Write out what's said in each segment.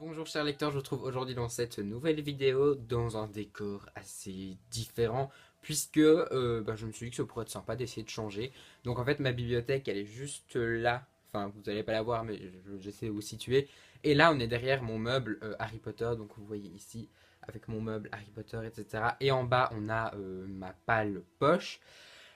Bonjour chers lecteurs, je vous retrouve aujourd'hui dans cette nouvelle vidéo dans un décor assez différent puisque je me suis dit que ça pourrait être sympa d'essayer de changer. Donc en fait ma bibliothèque elle est juste là, enfin vous n'allez pas la voir mais j'essaie de vous situer. Et là on est derrière mon meuble Harry Potter, donc vous voyez ici avec mon meuble Harry Potter etc. Et en bas on a ma pâle poche.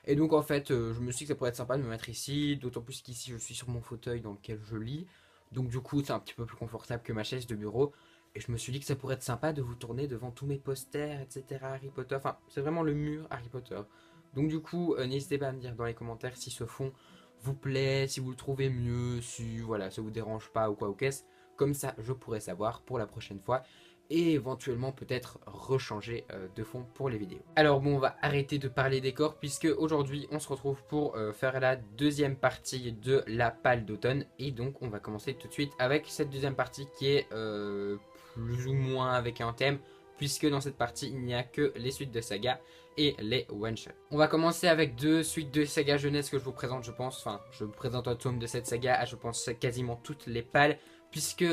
Et donc en fait, je me suis dit que ça pourrait être sympa de me mettre ici, d'autant plus qu'ici je suis sur mon fauteuil dans lequel je lis. Donc du coup, c'est un petit peu plus confortable que ma chaise de bureau. Et je me suis dit que ça pourrait être sympa de vous tourner devant tous mes posters, etc. Harry Potter. Enfin, c'est vraiment le mur Harry Potter. Donc du coup, n'hésitez pas à me dire dans les commentaires si ce fond vous plaît, si vous le trouvez mieux, si voilà, ça vous dérange pas ou quoi ou qu'est-ce. Comme ça, je pourrais savoir pour la prochaine fois et éventuellement peut-être rechanger de fond pour les vidéos. Alors bon, on va arrêter de parler décor puisque aujourd'hui on se retrouve pour faire la deuxième partie de la palle d'automne et donc on va commencer tout de suite avec cette deuxième partie qui est plus ou moins avec un thème puisque dans cette partie il n'y a que les suites de saga et les one-shots. On va commencer avec deux suites de saga jeunesse que je vous présente je pense, enfin je vous présente un tome de cette saga à je pense quasiment toutes les pales puisque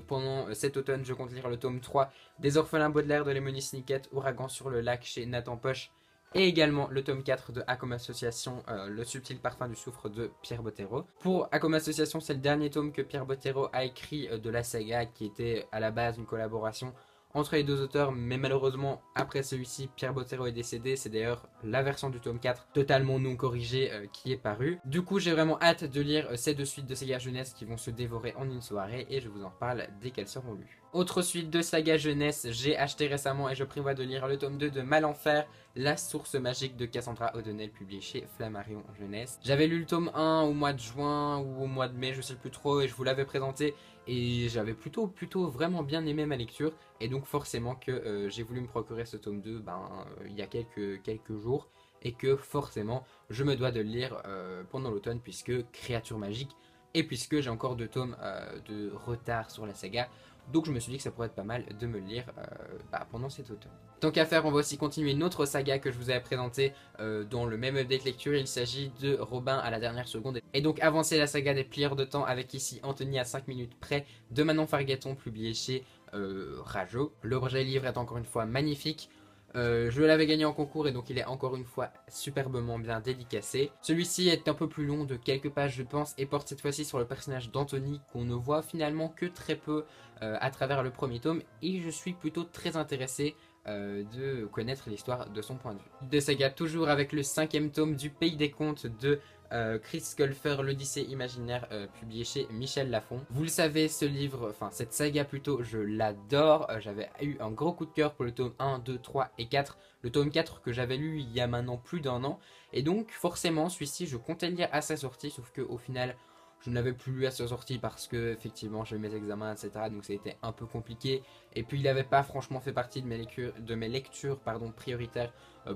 pendant cet automne, je compte lire le tome 3 des Orphelins Baudelaire de Lemony Snicket, Ouragan sur le lac chez Nathan Poche, et également le tome 4 de Acom Association, Le subtil parfum du soufre de Pierre Bottero. Pour Acom Association, c'est le dernier tome que Pierre Bottero a écrit de la saga, qui était à la base une collaboration entre les deux auteurs, mais malheureusement, après celui-ci, Pierre Bottero est décédé. C'est d'ailleurs la version du tome 4, totalement non corrigée, qui est parue. Du coup, j'ai vraiment hâte de lire ces deux suites de saga jeunesse qui vont se dévorer en une soirée, et je vous en parle dès qu'elles seront lues. Autre suite de saga jeunesse, j'ai acheté récemment et je prévois de lire le tome 2 de Malenfer, la source magique de Cassandra O'Donnell, publié chez Flammarion Jeunesse. J'avais lu le tome 1 au mois de juin ou au mois de mai, je sais plus trop, et je vous l'avais présenté. Et j'avais plutôt vraiment bien aimé ma lecture. Et donc forcément que j'ai voulu me procurer ce tome 2 il y a quelques jours. Et que forcément je me dois de le lire pendant l'automne puisque créature magique. Et puisque j'ai encore deux tomes de retard sur la saga. Donc je me suis dit que ça pourrait être pas mal de me le lire pendant cet automne. Tant qu'à faire, on va aussi continuer une autre saga que je vous avais présentée dans le même update lecture. Il s'agit de Robin à la dernière seconde. Et donc avancer la saga des plieurs de temps avec ici Anthony à 5 minutes près de Manon Fargueton, publié chez Rajo. L'objet livre est encore une fois magnifique. Je l'avais gagné en concours et donc il est encore une fois superbement bien dédicacé. Celui-ci est un peu plus long de quelques pages je pense et porte cette fois-ci sur le personnage d'Anthony qu'on ne voit finalement que très peu à travers le premier tome et je suis plutôt très intéressé de connaître l'histoire de son point de vue. De saga toujours avec le 5e tome du Pays des Contes de Chris Colfer, l'Odyssée imaginaire, publié chez Michel Lafon. Vous le savez, ce livre, enfin cette saga plutôt, je l'adore. J'avais eu un gros coup de cœur pour le tome 1, 2, 3 et 4. Le tome 4 que j'avais lu il y a maintenant plus d'un an. Et donc forcément, celui-ci, je comptais le lire à sa sortie, sauf qu'au final, je ne l'avais plus lu à sa sortie parce que effectivement j'ai eu mes examens, etc. Donc ça a été un peu compliqué. Et puis il n'avait pas franchement fait partie de mes lectures prioritaires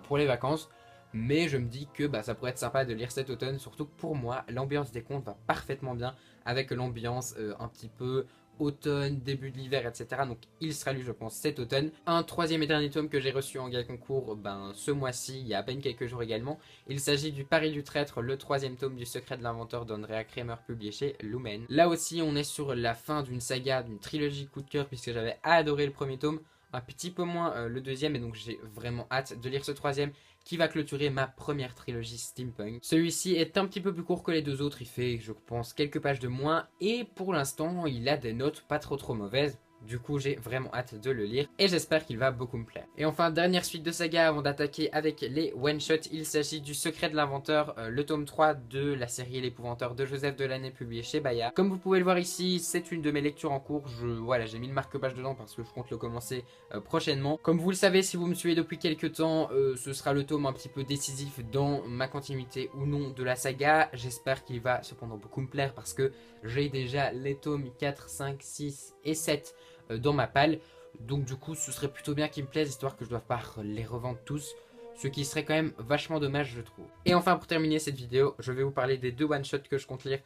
pour les vacances. Mais je me dis que ça pourrait être sympa de lire cet automne, surtout que pour moi, l'ambiance des contes va parfaitement bien avec l'ambiance un petit peu automne, début de l'hiver, etc. Donc il sera lu, je pense, cet automne. Un troisième et dernier tome que j'ai reçu en gala concours ce mois-ci, il y a à peine quelques jours également. Il s'agit du Pari du Traître, le troisième tome du Secret de l'Inventeur d'Andrea Kramer, publié chez Lumen. Là aussi, on est sur la fin d'une saga, d'une trilogie coup de cœur, puisque j'avais adoré le premier tome, un petit peu moins le deuxième, et donc j'ai vraiment hâte de lire ce troisième qui va clôturer ma première trilogie steampunk. Celui-ci est un petit peu plus court que les deux autres, il fait je pense quelques pages de moins et pour l'instant il a des notes pas trop mauvaises. Du coup j'ai vraiment hâte de le lire et j'espère qu'il va beaucoup me plaire. Et enfin dernière suite de saga avant d'attaquer avec les one-shots, il s'agit du Secret de l'Inventeur, le tome 3 de la série L'Épouvanteur de Joseph Delaney publié chez Bayard. Comme vous pouvez le voir ici, c'est une de mes lectures en cours, voilà, j'ai mis le marque-page dedans parce que je compte le commencer prochainement. Comme vous le savez si vous me suivez depuis quelques temps, ce sera le tome un petit peu décisif dans ma continuité ou non de la saga. J'espère qu'il va cependant beaucoup me plaire parce que j'ai déjà les tomes 4, 5, 6 et 7 dans ma palle. Donc du coup ce serait plutôt bien qu'ils me plaisent histoire que je ne doive pas les revendre tous. Ce qui serait quand même vachement dommage je trouve. Et enfin pour terminer cette vidéo, je vais vous parler des deux one-shots que je compte lire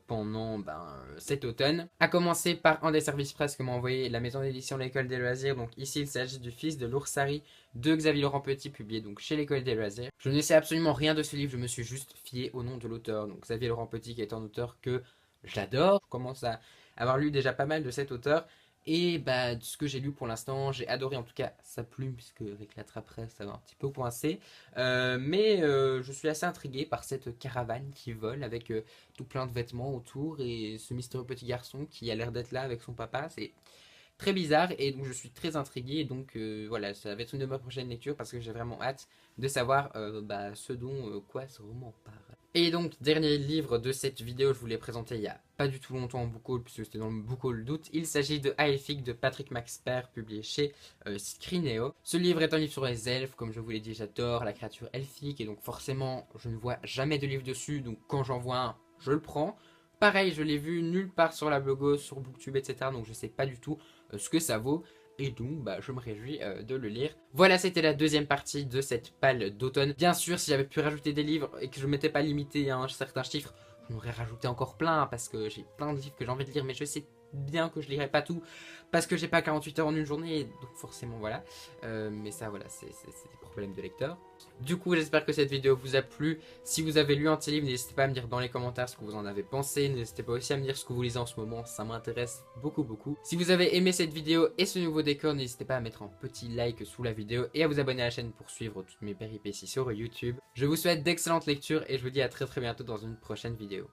pendant cet automne. A commencer par un des services presse que m'a envoyé la maison d'édition de l'École des Loisirs. Donc ici il s'agit du Fils de l'Oursari de Xavier Laurent Petit, publié donc chez l'École des Loisirs. Je ne sais absolument rien de ce livre, je me suis juste fié au nom de l'auteur. Donc Xavier Laurent Petit qui est un auteur que j'adore. Je commence à avoir lu déjà pas mal de cet auteur. Et bah, de ce que j'ai lu pour l'instant, j'ai adoré en tout cas sa plume, puisque avec la trappe-presse, ça va un petit peu coincé. Mais je suis assez intrigué par cette caravane qui vole avec tout plein de vêtements autour et ce mystérieux petit garçon qui a l'air d'être là avec son papa. C'est très bizarre et donc je suis très intrigué. Et donc voilà, ça va être une de mes prochaines lectures parce que j'ai vraiment hâte de savoir bah, ce dont quoi ce roman parle. Et donc, dernier livre de cette vidéo, je vous l'ai présenté il y a pas du tout longtemps en book haul, puisque c'était dans le book haul d'août. Il s'agit de Aelphique de Patrick Maxper, publié chez Scrinéo. Ce livre est un livre sur les elfes, comme je vous l'ai dit, j'adore la créature elfique, et donc forcément, je ne vois jamais de livre dessus, donc quand j'en vois un, je le prends. Pareil, je l'ai vu nulle part sur la blogos, sur Booktube, etc. Donc je sais pas du tout ce que ça vaut. Et donc, bah, je me réjouis de le lire. Voilà, c'était la deuxième partie de cette palle d'automne. Bien sûr, si j'avais pu rajouter des livres et que je ne m'étais pas limité à un certain chiffre, je m'aurais rajouté encore plein parce que j'ai plein de livres que j'ai envie de lire, mais je sais bien que je lirai pas tout parce que j'ai pas 48 heures en une journée, donc forcément voilà. Mais ça, voilà, c'est des problèmes de lecteur. Du coup, j'espère que cette vidéo vous a plu. Si vous avez lu un de ces livres, n'hésitez pas à me dire dans les commentaires ce que vous en avez pensé. N'hésitez pas aussi à me dire ce que vous lisez en ce moment, ça m'intéresse beaucoup beaucoup. Si vous avez aimé cette vidéo et ce nouveau décor, n'hésitez pas à mettre un petit like sous la vidéo et à vous abonner à la chaîne pour suivre toutes mes péripéties sur YouTube. Je vous souhaite d'excellentes lectures et je vous dis à très bientôt dans une prochaine vidéo.